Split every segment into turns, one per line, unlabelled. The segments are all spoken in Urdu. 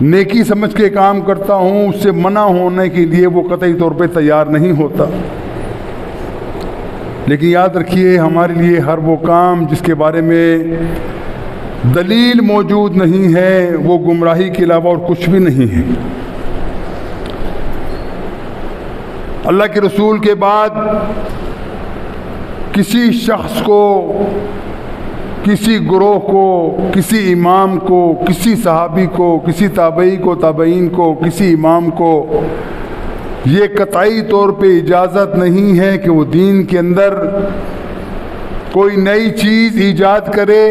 نیکی سمجھ کے کام کرتا ہوں، اس سے منع ہونے کے لیے وہ قطعی طور پہ تیار نہیں ہوتا۔ لیکن یاد رکھیے، ہمارے لیے ہر وہ کام جس کے بارے میں دلیل موجود نہیں ہے وہ گمراہی کے علاوہ اور کچھ بھی نہیں ہے۔ اللہ کے رسول کے بعد کسی شخص کو، کسی گروہ کو، کسی امام کو، کسی صحابی کو، کسی تابعی کو، تابعین کو، کسی امام کو یہ قطعی طور پہ اجازت نہیں ہے کہ وہ دین کے اندر کوئی نئی چیز ایجاد کرے،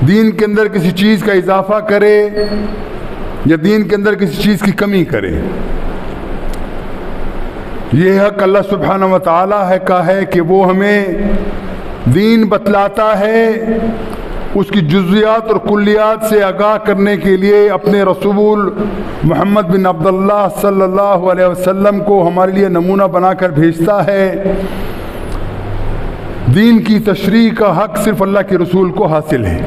دین کے اندر کسی چیز کا اضافہ کرے یا دین کے اندر کسی چیز کی کمی کرے۔ یہ حق اللہ سبحانہ و تعالیٰ کا ہے کہ وہ ہمیں دین بتلاتا ہے، اس کی جزیات اور کلیات سے آگاہ کرنے کے لیے اپنے رسول محمد بن عبداللہ صلی اللہ علیہ وسلم کو ہمارے لیے نمونہ بنا کر بھیجتا ہے۔ دین کی تشریح کا حق صرف اللہ کے رسول کو حاصل ہے،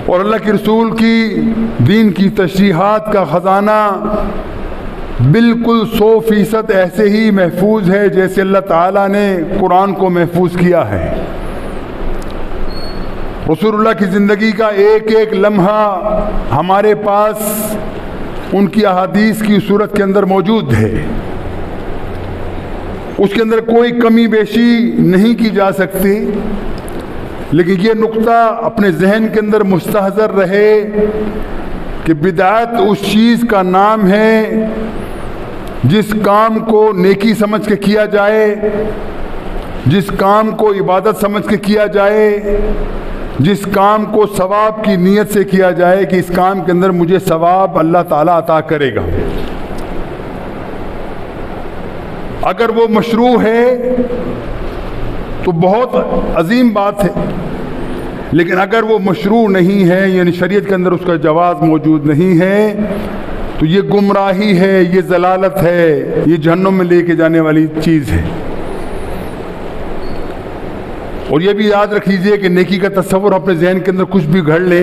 اور اللہ کے رسول کی دین کی تشریحات کا خزانہ بالکل 100% ایسے ہی محفوظ ہے جیسے اللہ تعالیٰ نے قرآن کو محفوظ کیا ہے۔ رسول اللہ کی زندگی کا ایک ایک لمحہ ہمارے پاس ان کی احادیث کی صورت کے اندر موجود ہے، اس کے اندر کوئی کمی بیشی نہیں کی جا سکتی۔ لیکن یہ نقطہ اپنے ذہن کے اندر مستحضر رہے کہ بدعت اس چیز کا نام ہے جس کام کو نیکی سمجھ کے کیا جائے، جس کام کو عبادت سمجھ کے کیا جائے، جس کام کو ثواب کی نیت سے کیا جائے کہ اس کام کے اندر مجھے ثواب اللہ تعالیٰ عطا کرے گا۔ اگر وہ مشروع ہے تو بہت عظیم بات ہے، لیکن اگر وہ مشروع نہیں ہے، یعنی شریعت کے اندر اس کا جواز موجود نہیں ہے، تو یہ گمراہی ہے، یہ ضلالت ہے، یہ جہنم میں لے کے جانے والی چیز ہے۔ اور یہ بھی یاد رکھ لیجئے کہ نیکی کا تصور اپنے ذہن کے اندر کچھ بھی گھڑ لے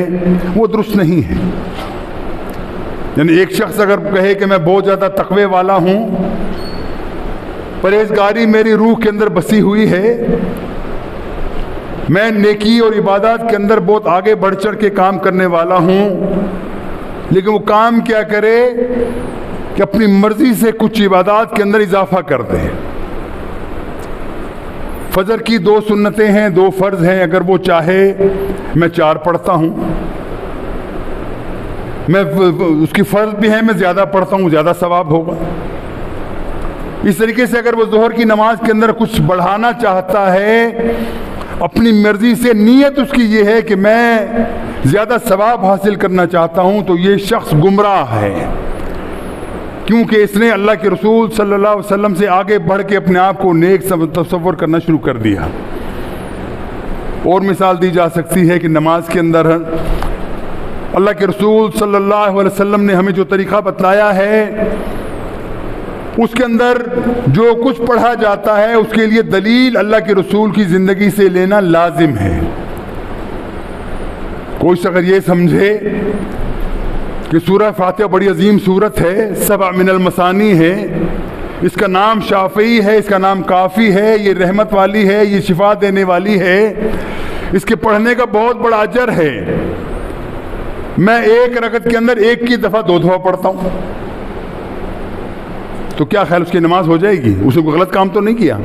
وہ درست نہیں ہے۔ یعنی ایک شخص اگر کہے کہ میں بہت زیادہ تقوی والا ہوں، پرہیزگاری میری روح کے اندر بسی ہوئی ہے، میں نیکی اور عبادات کے اندر بہت آگے بڑھ چڑھ کے کام کرنے والا ہوں، لیکن وہ کام کیا کرے کہ اپنی مرضی سے کچھ عبادات کے اندر اضافہ کر دے۔ فجر کی 2 سنتیں ہیں، 2 فرض ہیں، اگر وہ چاہے میں 4 پڑھتا ہوں، میں اس کی فرض بھی ہے میں زیادہ پڑھتا ہوں، زیادہ ثواب ہوگا۔ اس طریقے سے اگر وہ ظہر کی نماز کے اندر کچھ بڑھانا چاہتا ہے اپنی مرضی سے، نیت اس کی یہ ہے کہ میں زیادہ ثواب حاصل کرنا چاہتا ہوں، تو یہ شخص گمراہ ہے، کیونکہ اس نے اللہ کے رسول صلی اللہ علیہ وسلم سے آگے بڑھ کے اپنے آپ کو نیک تصور کرنا شروع کر دیا۔ اور مثال دی جا سکتی ہے کہ نماز کے اندر اللہ کے رسول صلی اللہ علیہ وسلم نے ہمیں جو طریقہ بتلایا ہے، اس کے اندر جو کچھ پڑھا جاتا ہے اس کے لیے دلیل اللہ کے رسول کی زندگی سے لینا لازم ہے۔ کوئی اگر یہ سمجھے کہ سورہ فاتحہ بڑی عظیم سورت ہے، 7 من المثانی ہے، اس کا نام شافعی ہے، اس کا نام کافی ہے، یہ رحمت والی ہے، یہ شفا دینے والی ہے، اس کے پڑھنے کا بہت بڑا اجر ہے، میں ایک رکعت کے اندر ایک کی دفعہ 2 دفعہ پڑھتا ہوں، تو کیا خیال اس کی نماز ہو جائے گی؟ اس نے کوئی غلط کام تو نہیں کیا،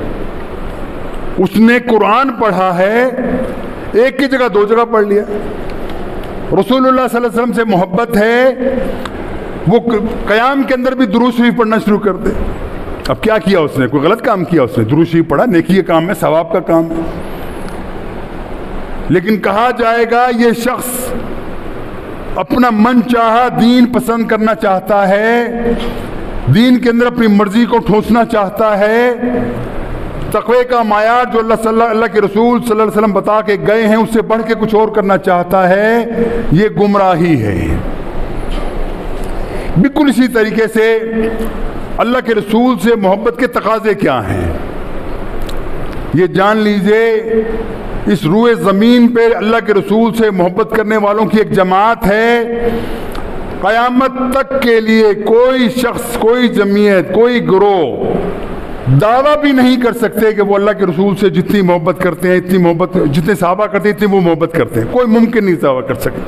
اس نے قرآن پڑھا ہے، ایک کی جگہ 2 جگہ پڑھ لیا۔ رسول اللہ صلی اللہ علیہ وسلم سے محبت ہے، وہ قیام کے اندر بھی درود شریف پڑھنا شروع کر دے۔ اب کیا کیا اس نے؟ کوئی غلط کام کیا اس نے؟ درود شریف پڑھا، نیکی کا کام ہے، ثواب کا کام ہے، لیکن کہا جائے گا یہ شخص اپنا من چاہا دین پسند کرنا چاہتا ہے، دین کے اندر اپنی مرضی کو ٹھونسنا چاہتا ہے، تقوی کا معیار جو اللہ کے رسول صلی اللہ علیہ وسلم بتا کے گئے ہیں اس سے بڑھ کے کچھ اور کرنا چاہتا ہے، یہ گمراہی ہے۔ بالکل اسی طریقے سے اللہ کے رسول سے محبت کے تقاضے کیا ہیں؟ یہ جان لیجئے اس روئے زمین پہ اللہ کے رسول سے محبت کرنے والوں کی ایک جماعت ہے. قیامت تک کے لیے کوئی شخص، کوئی جمعیت، کوئی گروہ دعویٰ بھی نہیں کر سکتے کہ وہ اللہ کے رسول سے جتنی محبت کرتے ہیں، اتنی محبت جتنے صحابہ کرتے ہیں اتنی وہ محبت کرتے ہیں. کوئی ممکن نہیں دعویٰ کر سکے.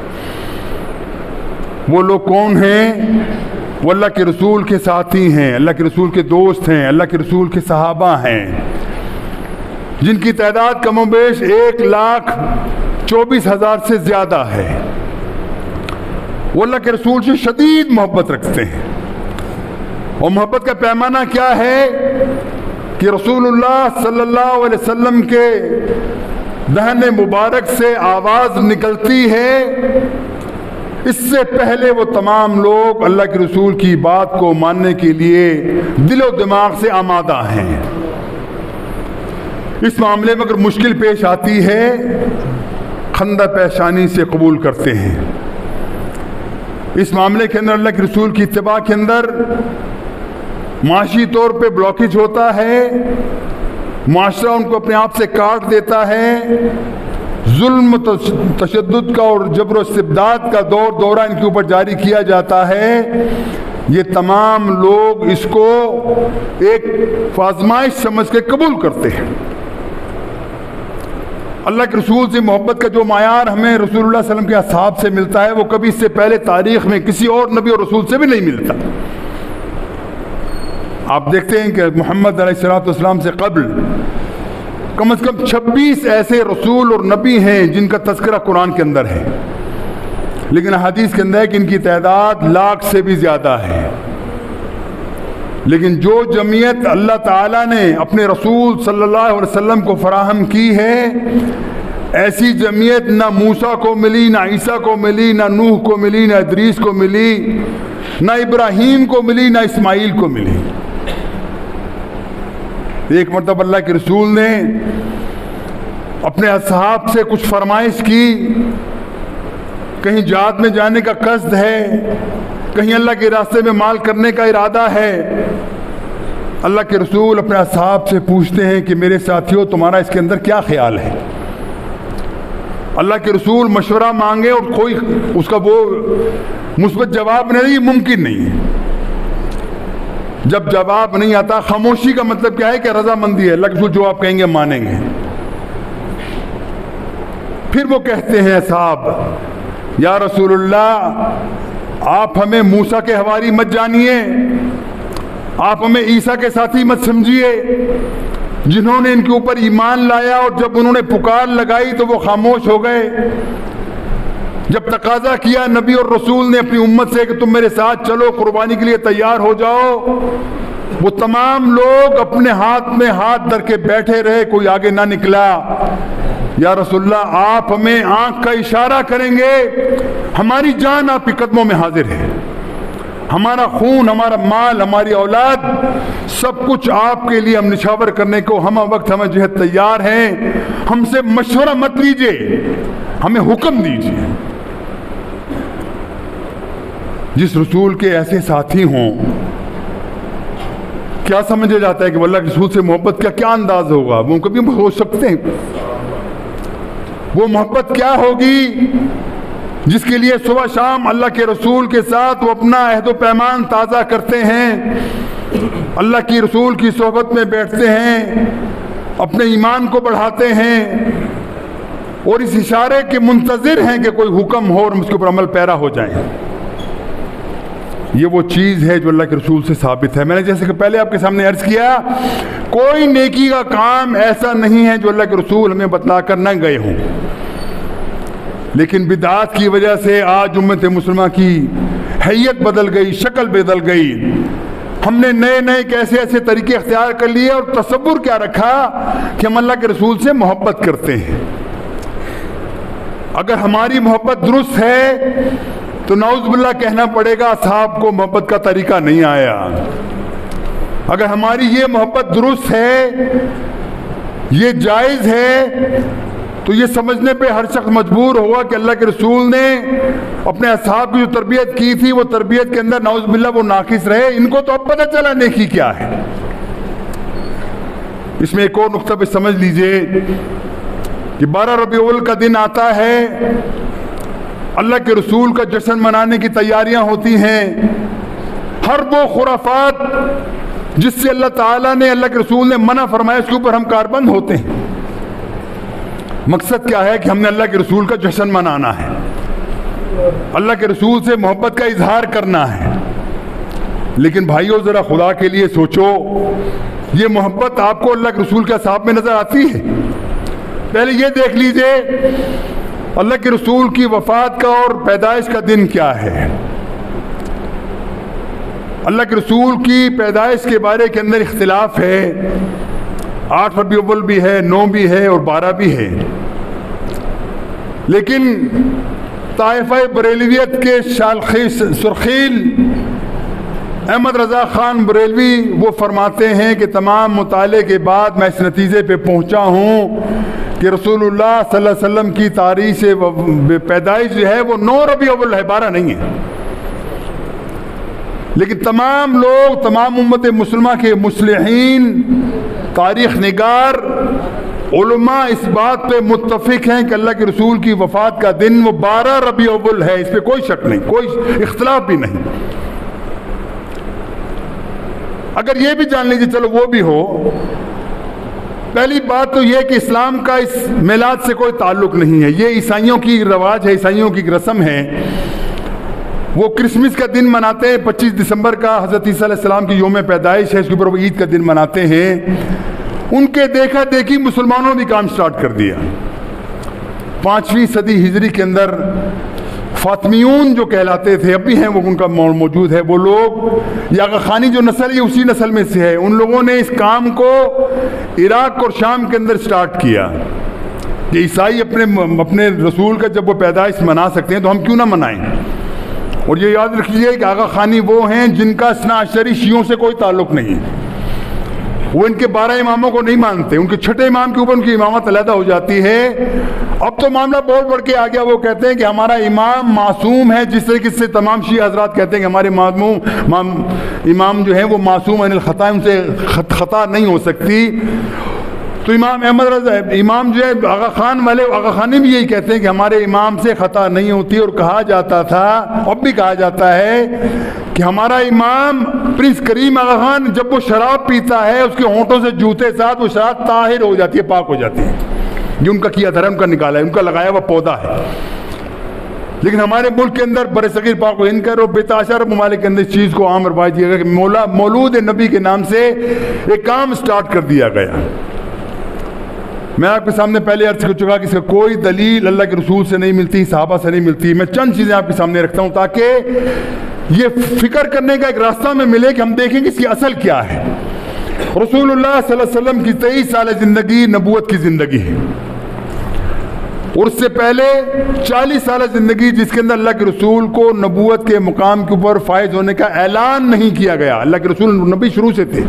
وہ لوگ کون ہیں؟ وہ اللہ کے رسول کے ساتھی ہیں، اللہ کے رسول کے دوست ہیں، اللہ کے رسول کے صحابہ ہیں، جن کی تعداد کم و بیش 1,24,000 سے زیادہ ہے. وہ اللہ کے رسول سے شدید محبت رکھتے ہیں. اور محبت کا پیمانہ کیا ہے کہ رسول اللہ صلی اللہ علیہ وسلم کے دہن مبارک سے آواز نکلتی ہے، اس سے پہلے وہ تمام لوگ اللہ کے رسول کی بات کو ماننے کے لیے دل و دماغ سے آمادہ ہیں. اس معاملے میں اگر مشکل پیش آتی ہے خندہ پیشانی سے قبول کرتے ہیں. اس معاملے کے اندر اللہ کے رسول کی اتباع کے اندر معاشی طور پہ بلاکیج ہوتا ہے، معاشرہ ان کو اپنے آپ سے کاٹ دیتا ہے، ظلم تشدد کا اور جبر و استبداد کا دورہ ان کے اوپر جاری کیا جاتا ہے. یہ تمام لوگ اس کو ایک آزمائش سمجھ کے قبول کرتے ہیں. اللہ کے رسول سے محبت کا جو معیار ہمیں رسول اللہ صلی اللہ علیہ وسلم کے اصحاب سے ملتا ہے وہ کبھی اس سے پہلے تاریخ میں کسی اور نبی اور رسول سے بھی نہیں ملتا. آپ دیکھتے ہیں کہ محمد علیہ السلام سے قبل کم از کم 26 ایسے رسول اور نبی ہیں جن کا تذکرہ قرآن کے اندر ہے، لیکن حدیث کے اندر ہے کہ ان کی تعداد لاکھ سے بھی زیادہ ہے. لیکن جو جمعیت اللہ تعالیٰ نے اپنے رسول صلی اللہ علیہ وسلم کو فراہم کی ہے، ایسی جمعیت نہ موسیٰ کو ملی، نہ عیسیٰ کو ملی، نہ نوح کو ملی، نہ ادریس کو ملی، نہ ابراہیم کو ملی، نہ اسماعیل کو ملی. ایک مرتبہ اللہ کے رسول نے اپنے اصحاب سے کچھ فرمائش کی، کہیں جہاد میں جانے کا قصد ہے، کہیں اللہ کے راستے میں مال کرنے کا ارادہ ہے. اللہ کے رسول اپنے اصحاب سے پوچھتے ہیں کہ میرے ساتھیوں تمہارا اس کے اندر کیا خیال ہے؟ اللہ کے رسول مشورہ مانگے اور کوئی اس کا وہ مثبت جواب نہیں، یہ ممکن نہیں ہے. جب جواب نہیں آتا، خاموشی کا مطلب کیا ہے کہ رضامندی ہے، اللہ کے رسول جو آپ کہیں گے مانیں گے. پھر وہ کہتے ہیں اصحاب، یا رسول اللہ آپ ہمیں موسیٰ کے حواری مت جانیے، آپ ہمیں عیسیٰ کے ساتھی مت سمجھیے، جنہوں نے ان کے اوپر ایمان لایا اور جب انہوں نے پکار لگائی تو وہ خاموش ہو گئے. جب تقاضا کیا نبی اور رسول نے اپنی امت سے کہ تم میرے ساتھ چلو، قربانی کے لیے تیار ہو جاؤ، وہ تمام لوگ اپنے ہاتھ میں ہاتھ دھر کے بیٹھے رہے، کوئی آگے نہ نکلا. یا رسول اللہ آپ ہمیں آنکھ کا اشارہ کریں گے، ہماری جان آپ کے قدموں میں حاضر ہے، ہمارا خون، ہمارا مال، ہماری اولاد، سب کچھ آپ کے لیے ہم نشاور کرنے کو ہم وقت ہمیں جہد تیار ہیں. ہم سے مشورہ مت لیجئے، ہمیں حکم دیجئے. جس رسول کے ایسے ساتھی ہوں کیا سمجھا جاتا ہے کہ اللہ کے رسول سے محبت کا کیا انداز ہوگا؟ وہ کبھی ہو سکتے ہیں؟ وہ محبت کیا ہوگی جس کے لیے صبح شام اللہ کے رسول کے ساتھ وہ اپنا عہد و پیمان تازہ کرتے ہیں، اللہ کی رسول کی صحبت میں بیٹھتے ہیں، اپنے ایمان کو بڑھاتے ہیں اور اس اشارے کے منتظر ہیں کہ کوئی حکم ہو اور اس کے اوپر عمل پیرا ہو جائیں. یہ وہ چیز ہے جو اللہ کے رسول سے ثابت ہے. میں نے جیسے کہ پہلے آپ کے سامنے عرض کیا، کوئی نیکی کا کام ایسا نہیں ہے جو اللہ کے رسول ہمیں بتلا کر نہ گئے ہوں. لیکن بدعات کی وجہ سے آج امت مسلمہ کی حیت بدل گئی، شکل بدل گئی. ہم نے نئے نئے کیسے ایسے طریقے اختیار کر لیے اور تصور کیا رکھا کہ ہم اللہ کے رسول سے محبت کرتے ہیں. اگر ہماری محبت درست ہے تو نعوذ باللہ کہنا پڑے گا اصحاب کو محبت کا طریقہ نہیں آیا. اگر ہماری یہ محبت درست ہے، یہ جائز ہے، تو یہ سمجھنے پہ ہر شخص مجبور ہوا کہ اللہ کے رسول نے اپنے اصحاب کی جو تربیت کی تھی وہ تربیت کے اندر نعوذ باللہ وہ ناقص رہے. ان کو تو اب پتہ چلا نیکی کیا ہے. اس میں ایک اور نقطہ پہ سمجھ لیجئے کہ 12 ربیع الاول کا دن آتا ہے، اللہ کے رسول کا جشن منانے کی تیاریاں ہوتی ہیں، ہر وہ خرافات جس سے اللہ تعالیٰ نے، اللہ کے رسول نے منع فرمایا اس کے اوپر ہم کاربند ہوتے ہیں۔ مقصد کیا ہے کہ ہم نے اللہ کے رسول کا جشن منانا ہے، اللہ کے رسول سے محبت کا اظہار کرنا ہے۔ لیکن بھائیو ذرا خدا کے لیے سوچو، یہ محبت آپ کو اللہ کے رسول کے اصحاب میں نظر آتی ہے؟ پہلے یہ دیکھ لیجئے اللہ کے رسول کی وفات کا اور پیدائش کا دن کیا ہے۔ اللہ کے رسول کی پیدائش کے بارے کے اندر اختلاف ہے، 8 ربیع الاول بھی ہے، 9 بھی ہے اور 12 بھی ہے، لیکن طائفہ بریلویت کے سرخیل احمد رضا خان بریلوی وہ فرماتے ہیں کہ تمام مطالعے کے بعد میں اس نتیجے پہ پہنچا ہوں کہ رسول اللہ صلی اللہ علیہ وسلم کی تاریخ پیدائش جو ہے وہ 9 ربیع الاول ہے، 12 نہیں ہے۔ لیکن تمام لوگ، تمام امت مسلمہ کے مصلحین، تاریخ نگار، علماء اس بات پہ متفق ہیں کہ اللہ کے رسول کی وفات کا دن وہ 12 ربیع الاول ہے، اس پہ کوئی شک نہیں، کوئی اختلاف بھی نہیں۔ اگر یہ بھی جان لیجیے چلو وہ بھی ہو، پہلی بات تو یہ کہ اسلام کا اس میلاد سے کوئی تعلق نہیں ہے، یہ عیسائیوں کی رواج ہے، عیسائیوں کی رسم ہے۔ وہ کرسمس کا دن مناتے ہیں 25 دسمبر کا، حضرت عیسیٰ علیہ السلام کی یوم پیدائش ہے، اس کے اوپر وہ عید کا دن مناتے ہیں۔ ان کے دیکھا دیکھی مسلمانوں نے کام سٹارٹ کر دیا۔ 5ویں صدی ہجری کے اندر فاطمیون جو کہلاتے تھے، اب بھی ہیں وہ، ان کا موجود ہے، وہ لوگ، یا آغا خانی جو نسل ہے اسی نسل میں سے ہے، ان لوگوں نے اس کام کو عراق اور شام کے اندر سٹارٹ کیا کہ عیسائی اپنے رسول کا جب وہ پیدائش منا سکتے ہیں تو ہم کیوں نہ منائیں۔ اور یہ یاد رکھیے کہ آغا خانی وہ ہیں جن کا اثنا عشری شیعوں سے کوئی تعلق نہیں ہے، وہ ان کے 12 اماموں کو نہیں مانتے، ان کے 6 امام کے اوپر ان کی امامت علیحدہ ہو جاتی ہے۔ اب تو معاملہ بہت بڑھ کے آ گیا، وہ کہتے ہیں کہ ہمارا امام معصوم ہے، جس طریقے سے تمام شیعہ حضرات کہتے ہیں کہ ہمارے امام جو ہیں وہ معصوم عن الخطا، ان سے خطا نہیں ہو سکتی۔ تو امام احمد رضا، امام جو ہے آغا خان والے، آغا خانی بھی یہی کہتے ہیں کہ ہمارے امام سے خطا نہیں ہوتی، اور کہا جاتا تھا، اب بھی کہا جاتا ہے کہ ہمارا امام پرنس کریم آغا خان جب وہ شراب پیتا ہے اس کے ہونٹوں سے جوتے ساتھ وہ شراب طاہر ہو جاتی ہے، پاک ہو جاتی ہے۔ یہ ان کا کیا تھا، ان کا نکالا ہے، ان کا لگایا ہوا پودا ہے۔ لیکن ہمارے ملک کے اندر برصغیر پاک و ہند کا اور بتعاشر عرب ممالک کے اندر اس چیز کو عام روایت دیا گیا کہ مولود نبی کے نام سے ایک کام سٹارٹ کر دیا گیا۔ میں آپ کے سامنے پہلے عرض کر چکا کہ اس کا کوئی دلیل اللہ کے رسول سے نہیں ملتی، صحابہ سے نہیں ملتی۔ میں چند چیزیں آپ کے سامنے رکھتا ہوں تاکہ یہ فکر کرنے کا ایک راستہ میں ملے کہ ہم دیکھیں کہ اس کی اصل کیا ہے۔ رسول اللہ صلی اللہ علیہ وسلم کی 23 سال زندگی نبوت کی زندگی ہے، اور اس سے پہلے 40 سال زندگی جس کے اندر اللہ کے رسول کو نبوت کے مقام کے اوپر فائز ہونے کا اعلان نہیں کیا گیا۔ اللہ کے رسول نبی شروع سے تھے،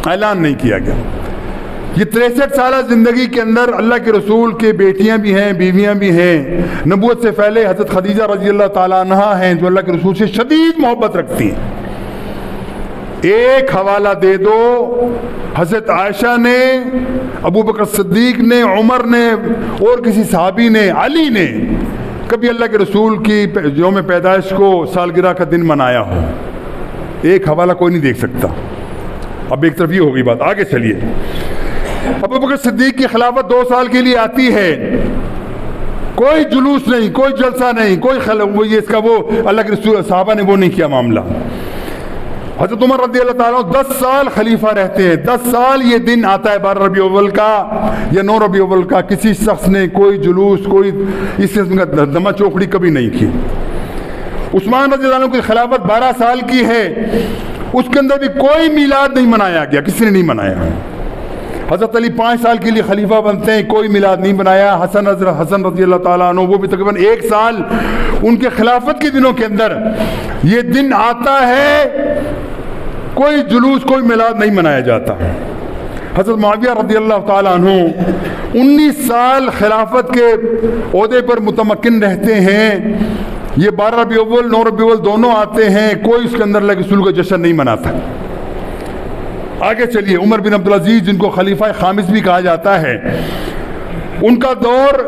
اعلان نہیں کیا گیا۔ یہ 63 سالہ زندگی کے اندر اللہ کے رسول کے بیٹیاں بھی ہیں، بیویاں بھی ہیں۔ نبوت سے پہلے حضرت خدیجہ رضی اللہ تعالیٰ عنہ ہیں جو اللہ کے رسول سے شدید محبت رکھتی ہیں۔ ایک حوالہ دے دو، حضرت عائشہ نے، ابو بکر صدیق نے، عمر نے اور کسی صحابی نے، علی نے کبھی اللہ کے رسول کی یوم پیدائش کو سالگرہ کا دن منایا ہو؟ ایک حوالہ کوئی نہیں دیکھ سکتا۔ اب ایک طرف یہ ہوگی بات، آگے چلیے۔ ابو بکر صدیق کی خلافت 2 سال کے لیے آتی ہے، کوئی جلوس نہیں، کوئی جلسہ نہیں، کوئی اس کا وہ اللہ کے رسول صحابہ نے وہ نہیں کیا معاملہ۔ حضرت عمر رضی اللہ تعالیٰ 10 سال خلیفہ رہتے ہیں، 10 سال یہ دن آتا ہے 12 ربیع الاول کا یا 9 ربیع الاول کا، کسی شخص نے کوئی جلوس، کوئی اس قسم کا دمہ چوکڑی کبھی نہیں کی۔ عثمان رضی اللہ عنہ کی خلافت 12 سال کی ہے، اس کے اندر بھی کوئی میلاد نہیں منایا گیا، کسی نے نہیں منایا۔ حضرت علی 5 سال کے لیے خلیفہ بنتے ہیں، کوئی میلاد نہیں بنایا۔ حسن رضی اللہ تعالیٰ عنہ وہ بھی تقریباً 1 سال ان کے خلافت کے دنوں کے اندر یہ دن آتا ہے، کوئی جلوس، کوئی میلاد نہیں منایا جاتا۔ حضرت معاویہ رضی اللہ تعالیٰ عنہ 19 سال خلافت کے عہدے پر متمکن رہتے ہیں۔ یہ 12 ربیع الاول 9 ربیع الاول دونوں آتے ہیں، کوئی اس کے اندر اللہ کے رسول کا جشن نہیں مناتا۔ آگے چلیے، عمر بن عبدالعزیز جن کو خلیفہ خامس بھی کہا جاتا ہے، ان کا دور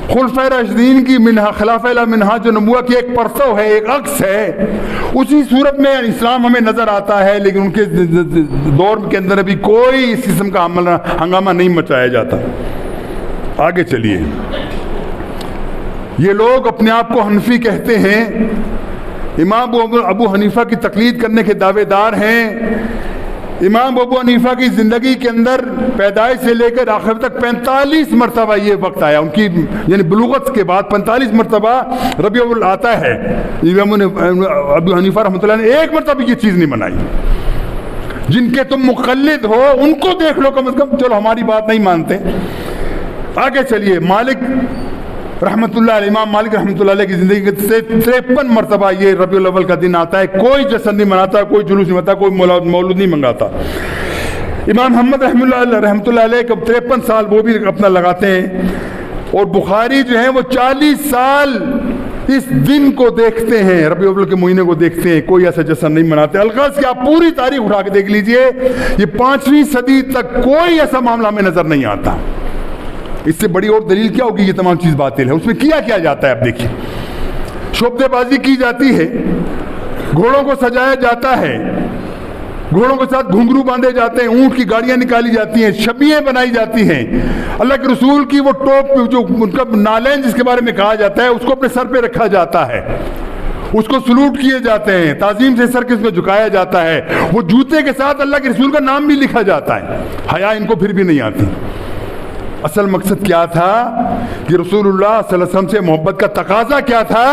خلفۂ راشدین کی خلافہ الی منہاج النبوہ کی ایک پرتو ہے، ایک عکس ہے، اسی صورت میں اسلام ہمیں نظر آتا ہے، لیکن ان کے دور کے اندر ابھی کوئی اس قسم کا ہنگامہ نہیں مچایا جاتا۔ آگے چلیے، یہ لوگ اپنے آپ کو حنفی کہتے ہیں، امام ابو حنیفہ کی تقلید کرنے کے دعوے دار ہیں۔ امام ابو حنیفہ کی زندگی کے اندر پیدائش سے لے کر آخر تک 45 مرتبہ یہ وقت آیا، ان کی یعنی بلوغت کے بعد 45 مرتبہ ربیع الاول آتا ہے۔ امام ابو حنیفہ رحمۃ اللہ نے ایک مرتبہ یہ چیز نہیں منائی۔ جن کے تم مقلد ہو ان کو دیکھ لو کم از کم، چلو ہماری بات نہیں مانتے۔ آگے چلیے، مالک رحمۃ اللہ علیہ، امام مالک رحمۃ اللہ علیہ کی زندگی کے 53 مرتبہ یہ ربیع الاول کا دن آتا ہے، کوئی جشن نہیں مناتا، کوئی جلوس نہیں مناتا، کوئی مولود نہیں منگاتا۔ امام محمد رحمۃ اللہ علیہ کا 53 سال وہ بھی اپنا لگاتے ہیں، اور بخاری جو ہیں وہ 40 سال اس دن کو دیکھتے ہیں، ربیع الاول کے مہینے کو دیکھتے ہیں، کوئی ایسا جشن نہیں مناتے۔ الغرض کہ آپ پوری تاریخ اٹھا کے دیکھ لیجئے، یہ 5ویں صدی تک کوئی ایسا معاملہ ہمیں نظر نہیں آتا۔ اس سے بڑی اور دلیل کیا ہوگی؟ یہ تمام چیز باطل ہے۔ اس میں کیا جاتا ہے؟ اب دیکھیے، شعبدے بازی کی جاتی ہے، گھوڑوں کو سجایا جاتا ہے، گھوڑوں کے ساتھ گھنگرو باندھے جاتے ہیں، اونٹ کی گاڑیاں نکالی جاتی ہیں، شبیہیں بنائی جاتی ہیں، اللہ کے رسول کی وہ ٹوپ جو ان کا نالین جس کے بارے میں کہا جاتا ہے اس کو اپنے سر پہ رکھا جاتا ہے، اس کو سلوٹ کیے جاتے ہیں، تعظیم سے سر کس میں جھکایا جاتا ہے، وہ جوتے کے ساتھ اللہ کے رسول کا نام بھی لکھا جاتا ہے۔ حیا ان کو پھر بھی نہیں آتی۔ اصل مقصد کیا تھا کہ رسول اللہ صلی اللہ علیہ وسلم سے محبت کا تقاضا کیا تھا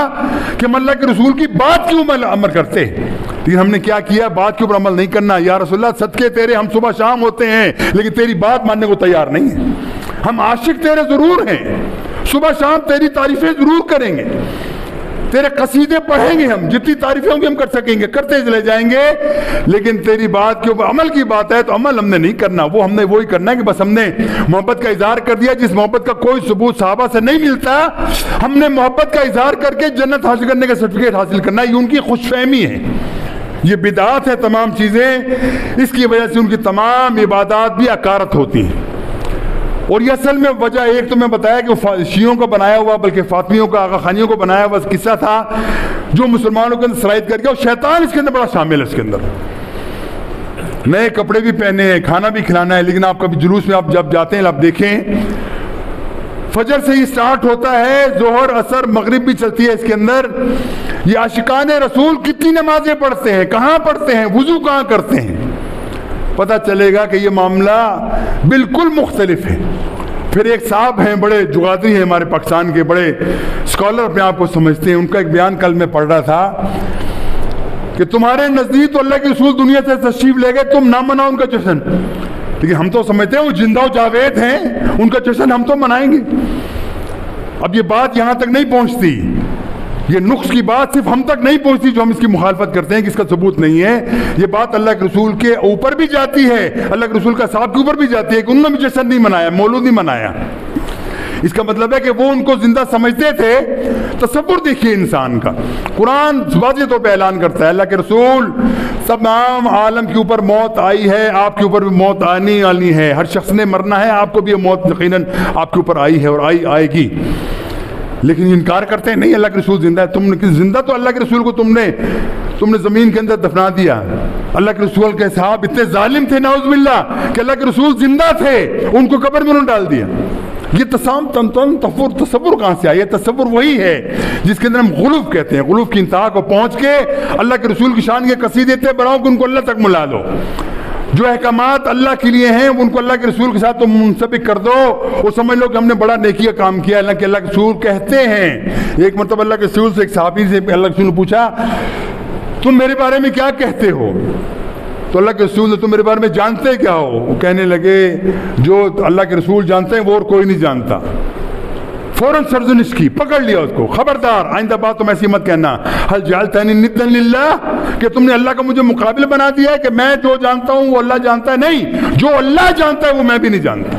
کہ ہم اللہ کے رسول کی بات کیوں عمل کرتے، لیکن ہم نے کیا کیا؟ بات کے اوپر عمل نہیں کرنا۔ یا رسول اللہ صدقے تیرے ہم صبح شام ہوتے ہیں لیکن تیری بات ماننے کو تیار نہیں ہیں۔ ہم عاشق تیرے ضرور ہیں، صبح شام تیری تعریفیں ضرور کریں گے، تیرے قصیدے پڑھیں گے، ہم جتنی تعریفیں ہوں گی ہم کر سکیں گے، کرتے چلے جائیں گے، لیکن تیری بات کے اوپر عمل کی بات ہے تو عمل ہم نے نہیں کرنا۔ وہ ہم نے وہی کرنا ہے کہ بس ہم نے محبت کا اظہار کر دیا، جس محبت کا کوئی ثبوت صحابہ سے نہیں ملتا، ہم نے محبت کا اظہار کر کے جنت حاصل کرنے کا سرٹیفکیٹ حاصل کرنا ہے۔ یہ ان کی خوش فہمی ہے، یہ بدعات ہے تمام چیزیں، اس کی وجہ سے ان کی تمام عبادات بھی عکارت ہوتی ہیں۔ اور یہ اصل میں وجہ ایک تو میں بتایا کہ شیعوں کا بنایا ہوا، بلکہ فاطمیوں کا، آغا خانیوں کو بنایا ہوا قصہ تھا جو مسلمانوں کے اندر سرایت کر گیا، اور شیطان اس کے اندر بڑا شامل ہے۔ اس کے اندر نئے کپڑے بھی پہنے ہیں، کھانا بھی کھلانا ہے، لیکن آپ کبھی جلوس میں آپ جب جاتے ہیں آپ دیکھیں فجر سے ہی سٹارٹ ہوتا ہے، ظہر عصر مغرب بھی چلتی ہے اس کے اندر۔ یہ عاشقان رسول کتنی نمازیں پڑھتے ہیں، کہاں پڑھتے ہیں، وضو کہاں کرتے ہیں، پتہ چلے گا کہ یہ معاملہ بالکل مختلف ہے۔ پھر ایک صاحب ہیں، بڑے جغادری ہیں ہمارے پاکستان کے، بڑے اسکالر اپنے آپ کو سمجھتے ہیں، ان کا ایک بیان کل میں پڑھ رہا تھا کہ تمہارے نزدیک تو اللہ کے رسول دنیا سے تشریف لے گئے، تم نہ مناؤ ان کا جشن، لیکن ہم تو سمجھتے ہیں وہ زندہ و جاوید ہیں، ان کا جشن ہم تو منائیں گے۔ اب یہ بات یہاں تک نہیں پہنچتی، یہ نقص کی بات صرف ہم تک نہیں پہنچتی جو ہم اس کی مخالفت کرتے ہیں کہ اس کا ثبوت نہیں ہے، یہ بات اللہ کے رسول کے اوپر بھی جاتی ہے، اللہ کے رسول کا صاحب کے اوپر بھی جاتی ہے کہ انہوں نے بھی جشن نہیں منایا، مولود نہیں منایا۔ اس کا مطلب ہے کہ وہ ان کو زندہ سمجھتے تھے۔ تصور دیکھیے انسان کا، قرآن واضح طور پہ اعلان کرتا ہے اللہ کے رسول تمام عالم کے اوپر موت آئی ہے، آپ کے اوپر بھی موت آنی والی ہے، ہر شخص نے مرنا ہے، آپ کو بھی یہ موت یقیناً آپ کے اوپر آئی ہے اور آئے گی، لیکن انکار کرتے ہیں نہیں اللہ کے رسول زندہ ہے۔ تم نے زندہ تو اللہ کے رسول کو تم نے زمین کے اندر دفنا دیا۔ اللہ کے رسول کے صحاب اتنے ظالم تھے نعوذ باللہ کہ اللہ کے رسول زندہ تھے، ان کو قبر میں انہوں نے ڈال دیا۔ یہ تصور کہاں سے آیا؟ یہ تصور وہی ہے جس کے اندر ہم غلوف کہتے ہیں، غلوف کی انتہا کو پہنچ کے اللہ کے رسول کی شان کے قصیدے اتنے بناؤ کہ ان کو اللہ تک ملا دو، جو احکامات اللہ کے لیے ہیں ان کو اللہ کے رسول کے ساتھ تم منسبک کر دو، وہ سمجھ لو کہ ہم نے بڑا نیکی کا کام کیا۔ اللہ کے رسول کہتے ہیں، ایک مرتبہ اللہ کے رسول سے ایک صحابی سے اللہ کے رسول نے پوچھا تم میرے بارے میں کیا کہتے ہو؟ تو اللہ کے رسول نے تم میرے بارے میں جانتے کیا ہو؟ وہ کہنے لگے جو اللہ کے رسول جانتے ہیں وہ اور کوئی نہیں جانتا۔ فوراً سرزنش کی، پکڑ لیا اس کو، خبردار آئندہ بات تم ایسی مت کہنا، حل جعلتنی ندا للہ، کہ تم نے اللہ کا مجھے مقابل بنا دیا ہے کہ میں جو جانتا ہوں وہ اللہ جانتا ہے، نہیں، جو اللہ جانتا ہے وہ میں بھی نہیں جانتا۔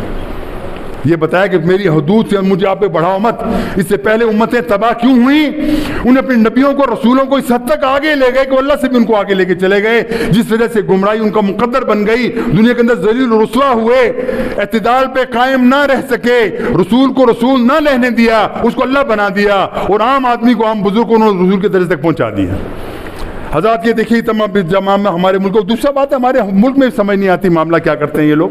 یہ بتایا کہ میری حدود سے مجھے آپ پہ بڑھاؤ مت. اس سے پہلے امتیں تباہ کیوں ہوئی؟ انہیں اپنے نبیوں کو رسولوں کو اس حد تک آگے لے گئے کہ اللہ سے بھی ان کو آگے لے کے چلے گئے, جس وجہ سے گمراہی ان کا مقدر بن گئی. دنیا کے اندر ذلیل و رسوا ہوئے, اعتدال پہ قائم نہ رہ سکے, رسول کو رسول نہ رہنے دیا, اس کو اللہ بنا دیا, اور عام آدمی کو, عام بزرگ کو انہوں نے رسول کے درجے تک پہنچا دیا. حضرات یہ دیکھیے تمام جمام ہمارے ملک کو. دوسرا بات ہے ہمارے ملک میں سمجھ نہیں آتی معاملہ کیا کرتے ہیں یہ لوگ.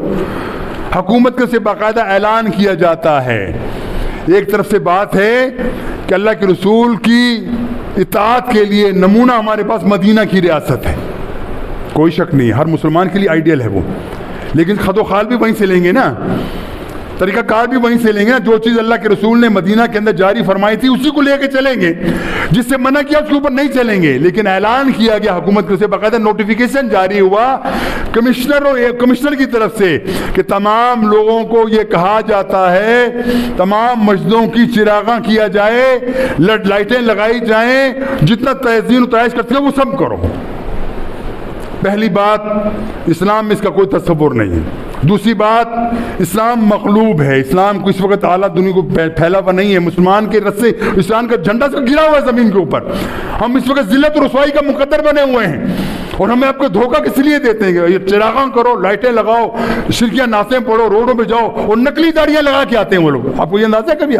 حکومت کے سے باقاعدہ اعلان کیا جاتا ہے. ایک طرف سے بات ہے کہ اللہ کے رسول کی اطاعت کے لیے نمونہ ہمارے پاس مدینہ کی ریاست ہے, کوئی شک نہیں, ہر مسلمان کے لیے آئیڈیل ہے وہ, لیکن خد و خال بھی وہیں سے لیں گے نا, طریقہ کار بھی وہیں سے لیں گے نا. جو چیز اللہ کے رسول نے مدینہ کے اندر جاری فرمائی تھی اسی کو لے کے چلیں گے, جس سے منع کیا اس کے اوپر نہیں چلیں گے. لیکن اعلان کیا گیا حکومت سے, باقاعدہ نوٹیفیکیشن جاری ہوا کمشنر کی طرف سے کہ تمام لوگوں کو یہ کہا جاتا ہے تمام مسجدوں کی چراغاں کیا جائے, لائٹیں لگائی جائیں, جتنا تزئین و تراشش کرتے ہیں وہ سب کرو. پہلی بات, اسلام میں اس کا کوئی تصور نہیں ہے. دوسری بات, اسلام مغلوب ہے. اسلام کو اس وقت اعلیٰ دنیا کو پھیلا ہوا نہیں ہے. مسلمان کے رسے اسلام کا جھنڈا سے گرا ہوا ہے زمین کے اوپر. ہم اس وقت ذلت و رسوائی کا مقدر بنے ہوئے ہیں, اور ہمیں آپ کو دھوکہ کس لیے دیتے ہیں کہ یہ چراغاں کرو, لائٹیں لگاؤ, شرکیاں نعتیں پڑھو, روڈوں پہ جاؤ, اور نقلی داڑیاں لگا کے آتے ہیں وہ لوگ. آپ کو یہ اندازہ ہے کبھی؟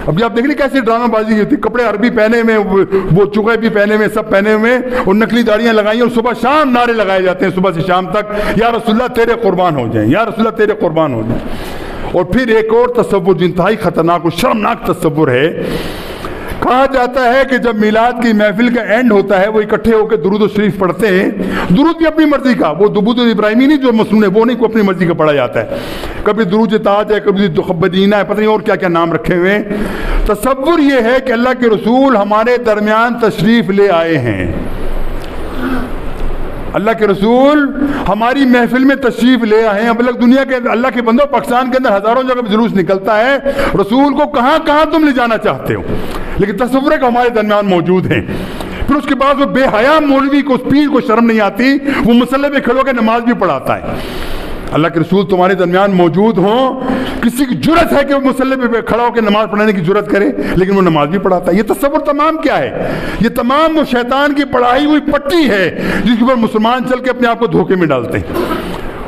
ابھی آپ دیکھ لیں کیسے ڈرامہ بازی ہوتی ہے, کپڑے عربی پہنے میں, وہ چکے بھی پہنے میں, سب پہنے ہوئے, اور نقلی داڑیاں لگائی, اور صبح شام نعرے لگائے جاتے ہیں صبح سے شام تک, یا رسول اللہ تیرے قربان ہو جائیں, یا رسول اللہ تیرے قربان ہو جائیں. اور پھر ایک اور تصور جو انتہائی خطرناک و شرمناک تصور ہے, کہا جاتا ہے کہ جب میلاد کی محفل کا اینڈ ہوتا ہے وہ اکٹھے ہو کے درود و شریف پڑھتے ہیں. درود بھی اپنی مرضی کا, وہ درود ابراہیمی نہیں جو مسنون ہے, وہ نہیں, کو اپنی مرضی کا پڑھا جاتا ہے. کبھی درود تاج ہے, کبھی مدینہ ہے, پتہ نہیں اور کیا کیا نام رکھے ہوئے. تصور یہ ہے کہ اللہ کے رسول ہمارے درمیان تشریف لے آئے ہیں. اللہ کے رسول ہماری محفل میں تشریف لے آئے ہیں. اب لگ دنیا کے اللہ کے بندوں, پاکستان کے اندر ہزاروں جگہ جلوس نکلتا ہے, رسول کو کہاں کہاں تم لے جانا چاہتے ہو, لیکن تصور ہے کہ ہمارے درمیان موجود ہیں. پھر اس کے بعد وہ بے حیا مولوی کو, پیر کو شرم نہیں آتی, وہ مصلی پہ کھڑو کے نماز بھی پڑھاتا ہے. اللہ کے رسول تمہارے درمیان موجود ہوں, کسی کی جرت ہے کہ وہ مصلی پہ کھڑا ہو کے نماز پڑھانے کی جرت کرے, لیکن وہ نماز بھی پڑھاتا ہے. یہ تصور تمام کیا ہے؟ یہ تمام وہ شیطان کی پڑھائی ہوئی پٹی ہے جس کے اوپر مسلمان چل کے اپنے آپ کو دھوکے میں ڈالتے ہیں,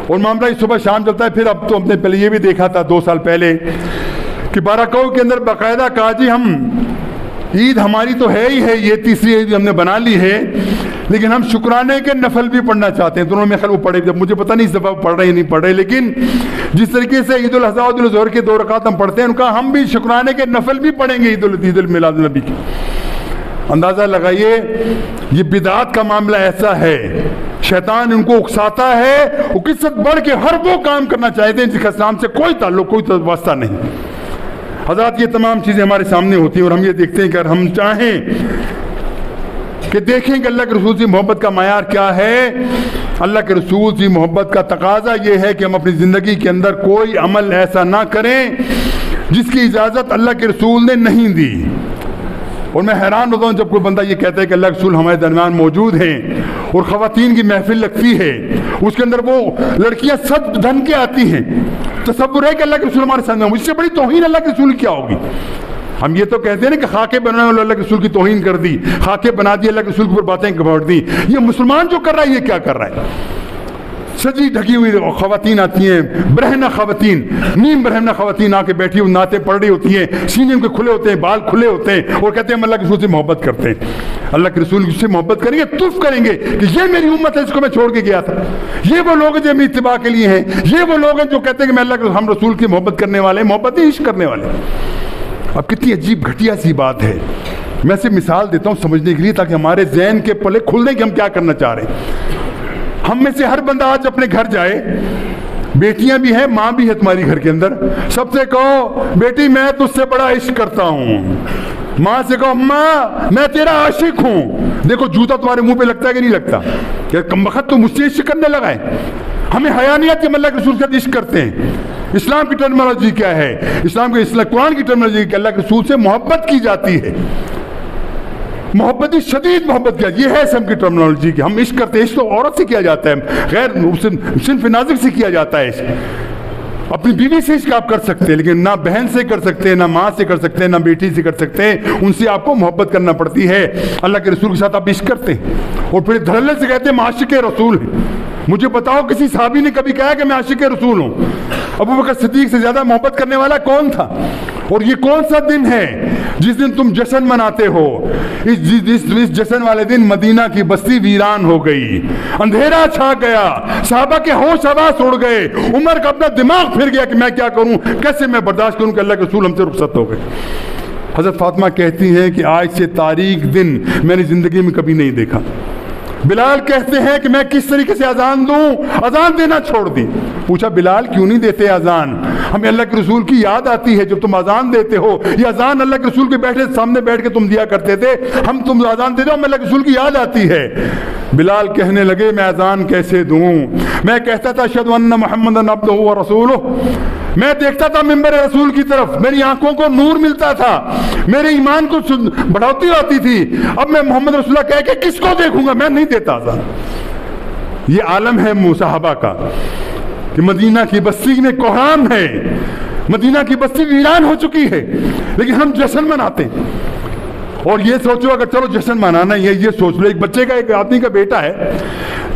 اور معاملہ یہ صبح شام چلتا ہے. پھر اب تو ہم نے پہلے یہ بھی دیکھا تھا 2 سال پہلے کہ بارہکاؤ کے اندر باقاعدہ کہا جی ہم عید ہماری تو ہے ہی ہے, یہ تیسری عید ہم نے بنا لی ہے, لیکن ہم شکرانے کے نفل بھی پڑھنا چاہتے ہیں. دونوں میں خیال وہ پڑھے, جب مجھے پتہ نہیں اس دفعہ پڑھ رہے ہیں نہیں پڑھ رہے, لیکن جس طریقے سے عید الاضحیٰ اور عید الظہر کے 2 رکعت ہم پڑھتے ہیں, ان کا ہم بھی شکرانے کے نفل بھی پڑھیں گے عید المیلاد النبی کی. اندازہ لگائیے یہ بدعات کا معاملہ ایسا ہے, شیطان ان کو اکساتا ہے, وہ قصت بڑھ کے ہر وہ کام کرنا چاہتے ہیں جس کا اسلام سے کوئی تعلق, کوئی واسطہ نہیں. حضرات یہ تمام چیزیں ہمارے سامنے ہوتی ہیں, اور ہم یہ دیکھتے ہیں کہ اگر ہم چاہیں کہ دیکھیں کہ اللہ کے رسول سے محبت کا معیار کیا ہے, اللہ کے رسول سے محبت کا تقاضا یہ ہے کہ ہم اپنی زندگی کے اندر کوئی عمل ایسا نہ کریں جس کی اجازت اللہ کے رسول نے نہیں دی. اور میں حیران ہوتا ہوں جب کوئی بندہ یہ کہتا ہے کہ اللہ کے رسول ہمارے درمیان موجود ہیں, اور خواتین کی محفل لگتی ہے, اس کے اندر وہ لڑکیاں سب دھن کے آتی ہیں. تصور ہے کہ اللہ کے رسول ہمارے سامنے, اس سے بڑی توہین اللہ کے رسول کیا ہوگی؟ ہم یہ تو کہتے ہیں نا کہ خاکے بنانے والے اللہ کے رسول کی توہین کر دی, خاکے بنا دی, اللہ کے رسول کے اوپر باتیں گھڑ دی. یہ مسلمان جو کر رہا ہے یہ کیا کر رہا ہے؟ سجی ڈھکی ہوئی خواتین آتی ہیں, برہنہ خواتین, نیم برہنہ خواتین آ کے بیٹھی ہوئی نعتیں پڑھ رہی ہوتی ہیں, سینے ان کے کھلے ہوتے ہیں, بال کھلے ہوتے ہیں, اور کہتے ہیں ہم اللہ کے رسول سے محبت کرتے ہیں. اللہ کے رسول سے محبت کریں گے, تف کریں گے کہ یہ میری امت ہے, اس کو میں چھوڑ کے گیا تھا. یہ وہ لوگ ہیں جو میری اتباع کے لیے ہیں, یہ وہ لوگ ہیں جو کہتے ہیں کہ میں اللہ کے ہم رسول کی محبت کرنے والے ہیں, محبت عشق کرنے والے. اب کتنی عجیب گھٹیا سی بات ہے. میں سے مثال دیتا ہوں سمجھنے کے لیے, تاکہ ہمارے ذہن کے پلے کھل دیں کہ ہم کیا کرنا چاہ رہے ہیں. ہم میں سے ہر بندہ آج اپنے گھر جائے, بیٹیاں بھی ہیں, ماں بھی ہے تمہاری گھر کے اندر, سب سے کہو بیٹی میں تجھ سے بڑا عشق کرتا ہوں. ماں سے کہو ماں میں تیرا عاشق ہوں. دیکھو جوتا تمہارے منہ پہ لگتا ہے کہ نہیں لگتا؟ کہ کم وقت تو مجھ سے عشق کرنے لگا ہے. ہمیں حیا نہیں آتی, ہم اللہ کے رسول کے ساتھ عشق کرتے ہیں. اسلام کی ٹرمنالوجی کیا ہے؟ اسلام کے قرآن کی ٹرمنالوجی کہ اللہ کے رسول سے محبت کی جاتی ہے. محبت شدید محبت کیا, یہ ہے اسلام کی ٹرمنالوجی کی. ہم عشق کرتے ہیں, عشق تو عورت سے کیا جاتا ہے, غیر صنف نازک سے کیا جاتا ہے. اپنی بیوی سے عشق آپ کر سکتے ہیں، لیکن نہ بہن سے کر سکتے، نہ ماں سے کر سکتے، نہ بیٹی سے کر سکتے، ان سے آپ کو محبت کرنا پڑتی ہے۔ اللہ کے رسول کے ساتھ آپ عشق کرتے ہیں اور پھر دھڑلے سے کہتے ہیں میں عاشق رسول ہیں۔ مجھے بتاؤ کسی صحابی نے کبھی کہا کہ میں عاشق رسول ہوں؟ ابوبکر صدیق سے زیادہ محبت کرنے والا کون تھا؟ اور یہ کون سا دن ہے جس دن تم جشن مناتے ہو؟ اس جشن والے دن مدینہ کی بستی ویران ہو گئی، اندھیرا چھا گیا، صحابہ کے ہوش حواس اڑ گئے، عمر کا اپنا دماغ پھر گیا کہ میں کیا کروں، کیسے میں برداشت کروں کہ اللہ کے رسول ہم سے رخصت ہو گئے۔ حضرت فاطمہ کہتی ہیں کہ آج سے تاریخ دن میں نے زندگی میں کبھی نہیں دیکھا۔ بلال کہتے ہیں کہ میں کس طریقے سے اذان دوں، اذان دینا چھوڑ دی۔ پوچھا بلال کیوں نہیں دیتے اذان؟ ہمیں اللہ کے رسول کی یاد آتی ہے جب تم اذان دیتے ہو، یہ اذان اللہ کے رسول کے بیٹھے سامنے بیٹھ کے تم دیا کرتے تھے، ہم تم اذان دیتے ہو ہمیں اللہ کے رسول کی یاد آتی ہے۔ بلال کہنے لگے میں اذان کیسے دوں؟ میں کہتا تھا اشہد ان محمدًا عبدہ ورسولہ، میں دیکھتا تھا منبر رسول کی طرف، میری آنکھوں کو نور ملتا تھا، میرے ایمان کو بڑھوتی ہوتی تھی۔ اب میں محمد رسول اللہ کہہ کے کس کو دیکھوں گا؟ میں نہیں دیتا اذان۔ یہ عالم ہے صحابہ کا کہ مدینہ کی بستی میں کوہرام ہے، مدینہ کی بستی ویران ہو چکی ہے، لیکن ہم جشن مناتے ہیں۔ اور یہ سوچو اگر چلو جشن منانا ہی ہے، یہ سوچ لو ایک بچے کا، ایک آدمی کا بیٹا ہے،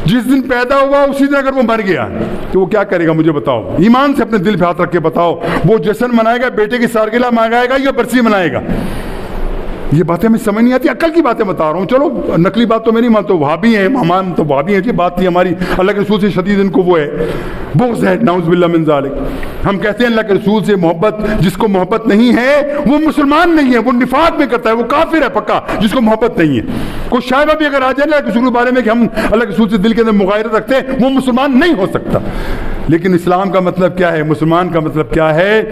جس دن پیدا ہوا اسی دن اگر وہ مر گیا تو وہ کیا کرے گا؟ مجھے بتاؤ، ایمان سے اپنے دل پہ ہاتھ رکھ کے بتاؤ، وہ جشن منائے گا، بیٹے کی سالگرہ منائے گا یا برسی منائے گا؟ یہ باتیں ہمیں سمجھ نہیں آتی، عقل کی باتیں بتا رہا ہوں۔ چلو نقلی بات تو میری مان تو وہابی ہیں، ہمان تو وہابی ہیں، یہ بات تھی ہماری اللہ کے رسول سے شدید ان کو وہ ہے بغض ہے، نعوذ باللہ من ذالک۔ ہم کہتے ہیں اللہ کے رسول سے محبت، جس کو محبت نہیں ہے وہ مسلمان نہیں ہے، وہ نفاق میں کرتا ہے، وہ کافر ہے پکا، جس کو محبت نہیں ہے۔ کوئی شائبہ بھی اگر آ جائے اللہ کے رسول کے بارے میں کہ ہم اللہ کے رسول سے دل کے اندر مغایرت رکھتے ہیں، وہ مسلمان نہیں ہو سکتا۔ لیکن اسلام کا مطلب کیا ہے؟ مسلمان کا مطلب کیا ہے؟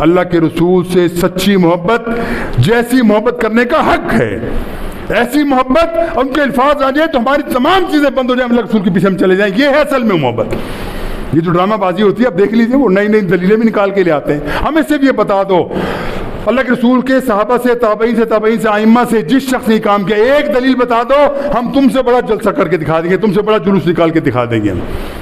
اللہ کے رسول سے سچی محبت، جیسی محبت کرنے کا حق ہے ایسی محبت، ان کے الفاظ آ جائے تو ہماری تمام چیزیں بند ہو جائیں، اللہ کے رسول کے پیچھے ہم چلے جائیں۔ یہ ہے اصل میں محبت۔ یہ جو ڈرامہ بازی ہوتی ہے اب دیکھ لیجیے، وہ نئی نئی دلیلیں بھی نکال کے لے آتے ہیں۔ ہمیں سے بھی یہ بتا دو اللہ کے رسول کے صحابہ سے، تابعین سے ائمہ سے جس شخص نے کام کیا، ایک دلیل بتا دو، ہم تم سے بڑا جلسہ کر کے دکھا دیں گے، تم سے بڑا جلوس نکال کے دکھا دیں گے۔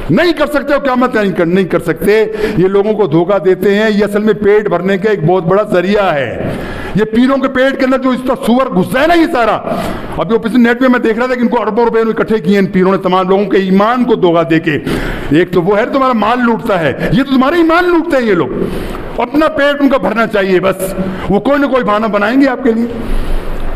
نہیں کر سکتے ہو، قیامت نہیں کر سکتے۔ یہ لوگوں کو دھوکہ دیتے ہیں، یہ اصل میں پیٹ بھرنے کا ایک بہت بڑا ذریعہ ہے۔ یہ پیروں کے پیٹ کے اندر جو اس کا سور گھسا ہے نا، یہ سارا ابھی وہ پچھلے نیٹ پہ میں دیکھ رہا تھا کہ ان کو اربوں روپے اکٹھے کیے ان پیروں نے، تمام لوگوں کے ایمان کو دھوکہ دے کے۔ ایک تو وہ ہے تمہارا مال لوٹتا ہے، یہ تو تمہارا ایمان لوٹتے ہیں یہ لوگ۔ اپنا پیٹ ان کا بھرنا چاہیے بس، وہ کوئی نہ کوئی بہانہ بنائیں گے آپ کے لیے۔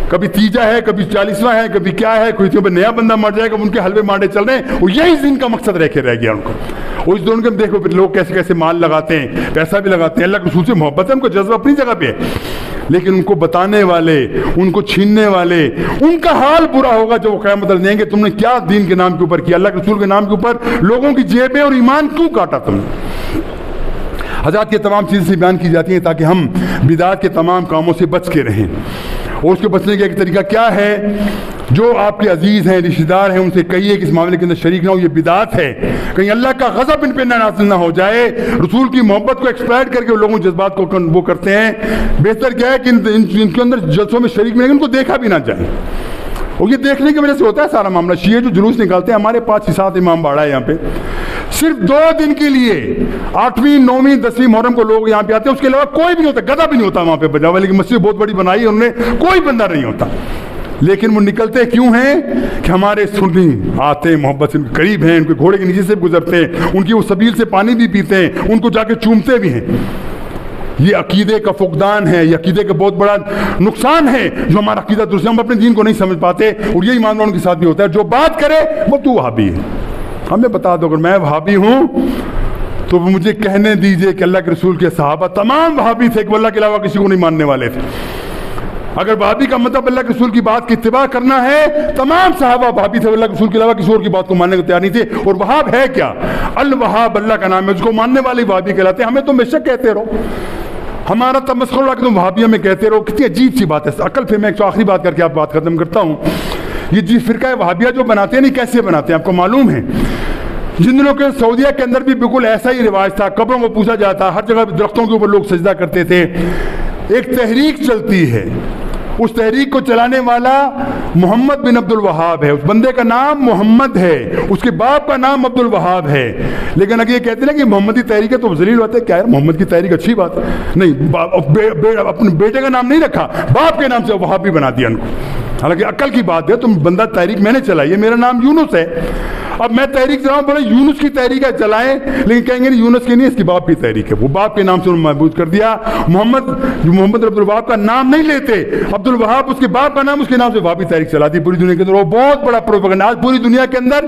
کبھی تیجا ہے، کبھی 40واں ہے، کبھی کیا ہے، کوئی تو نیا بندہ مر جائے گا، ان کے حلوے مانڈے چل رہے ہیں، اور یہی دن کا مقصد رہ کے رہ گیا ان کو۔ اور اس دونوں کے دیکھو پھر لوگ کیسے کیسے مال لگاتے ہیں، پیسہ بھی لگاتے ہیں۔ اللہ کے رسول سے محبت ہے، ان کو جذبہ اپنی جگہ پہ ہے، لیکن ان کو بتانے والے، ان کو چھیننے والے، ان کا حال برا ہوگا جو وہ قیامت دیں گے تم نے کیا دین کے نام کے اوپر کیا، اللہ کے رسول کے نام کے اوپر لوگوں کی جیبیں اور ایمان کیوں کاٹا تم نے۔ حضرات یہ تمام چیزیں بیان کی جاتی ہیں تاکہ ہم بدعات کے تمام کاموں سے بچ کے رہیں، اور اس کے بچنے کا ایک طریقہ کیا ہے؟ جو آپ کے عزیز ہیں، رشتہ دار ہیں، ان سے کہیے کہ اس معاملے کے اندر شریک نہ ہو، یہ بدعات ہے، کہیں اللہ کا غضب ان پہ نازل نہ ہو جائے۔ رسول کی محبت کو ایکسپلائٹ کر کے لوگوں کے جذبات کو وہ کرتے ہیں۔ بہتر کیا ہے کہ ان کے اندر جلسوں میں شریک نہیں، ان کو دیکھا بھی نہ جائے۔ اور یہ دیکھنے کی وجہ سے ہوتا ہے سارا معاملہ۔ شیعہ جو جلوس نکالتے ہیں، ہمارے 5-7 امام باڑا ہے یہاں پہ، صرف 2 دن کے لیے 8ویں 9ویں 10ویں محرم کو لوگ یہاں پہ آتے ہیں، اس کے علاوہ کوئی بھی نہیں ہوتا، گدھا بھی نہیں ہوتا وہاں پہ بجا ہوا، لیکن مسجد بہت بڑی بنائی ہے انہوں نے، کوئی بندہ نہیں ہوتا، لیکن وہ نکلتے کیوں ہیں کہ ہمارے سنی آتے ہیں، محبت سے ان کے قریب ہیں، ان کے گھوڑے کے نیچے سے گزرتے ہیں، ان کی وہ سبیل سے پانی بھی پیتے ہیں، ان کو جا کے چومتے بھی ہیں۔ یہ عقیدے کا فقدان ہے، یہ عقیدے کا بہت بڑا نقصان ہے جو ہمارا عقیدہ درست ہے، ہم اپنے دین کو نہیں سمجھ پاتے، اور یہی ایمان کے ساتھ بھی ہوتا ہے۔ جو بات کرے وہ تو وہابی ہے، ہمیں بتا دو اگر میں وہابی ہوں تو مجھے کہنے دیجئے کہ اللہ کے رسول کے صحابہ تمام وہابی تھے کہ وہ اللہ کے علاوہ کسی کو نہیں ماننے والے تھے۔ اگر وہابی کا مطلب اللہ کے رسول کی بات کی اتباع کرنا ہے، تمام صحابہ وہابی تھے، اللہ کے رسول کے علاوہ کسی اور کی بات کو ماننے کو تیار نہیں تھے۔ اور وہاب ہے کیا؟ الوہاب اللہ کا نام ہے، اس کو ماننے والے وہابی کہلاتے ہیں۔ ہمیں تو بے شک کہتے رہو، ہمارا تمسخر ہوا کہ تم وہابیہ میں کہتے رہو، کتنی عجیب سی بات ہے۔ عقل پھر میں ایک آخری بات کر کے آپ بات ختم کرتا ہوں۔ یہ جی فرقہ وہابیہ جو بناتے ہیں نہیں، کیسے بناتے ہیں آپ کو معلوم ہے؟ جن دنوں کے سعودیہ کے اندر بھی بالکل ایسا ہی رواج تھا، قبروں کو پوچھا جاتا، ہر جگہ درختوں کے اوپر لوگ سجدہ کرتے تھے۔ ایک تحریک چلتی ہے اس تحریک کو چلانے والا محمد بن عبد الوہاب ہے. اس بندے کا نام محمد ہے, اس کے باپ کا نام عبد الوہاب ہے. لیکن اگر یہ کہتے ہیں کہ محمدی تحریک ہے تو ذلیل ہوتے ہیں. کیا ہے محمد کی تحریک اچھی بات ہے, نہیں, اپنے بیٹے کا نام نہیں رکھا, باپ کے نام سے وہابی بنا دیا ان کو. حالانکہ عقل کی بات ہے, تم بندہ تحریک میں نے چلائی ہے, میرا نام یونس ہے, اب میں تحریک چلاؤں, بولے یونس کی تحریک ہے چلائیں, لیکن کہیں گے یونس کی نہیں, اس کی باپ کی تحریک ہے. وہ باپ کے نام سے انہوں نے محفوظ کر دیا. محمد عبد الوہاب کا نام نہیں لیتے, عبد الوہاب اس کے باپ کا نام, اس کے نام سے وہابی تحریک چلاتی پوری دنیا کے اندر. وہ بہت بڑا پروپیگنڈا. آج پوری دنیا کے اندر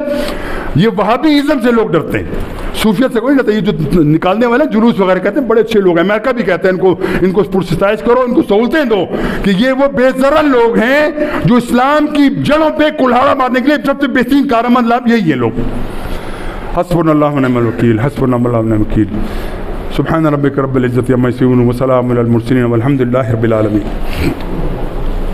یہ وہابی ازم سے لوگ ڈرتے ہیں, صوفیت سے کوئی نہیں ڈرتا. یہ جو نکالنے والے جلوس وغیرہ کہتے ہیں بڑے اچھے لوگ ہیں, امریکہ بھی کہتے ہیں ان کو پرستائش کرو, ان کو سہولتیں دو, کہ یہ وہ بے ضرر لوگ ہیں جو اسلام کی جڑوں پہ کلہاڑا مارنے کے لیے سب سے بہترین کارآمد لاب یہی ہے لوگ. حسبنا اللہ ونعم الوکیل, حسبنا اللہ ونعم الوکیل. سبحان ربک رب العزت عما یصفون وسلام علی المرسلین والحمد للہ رب العالمین.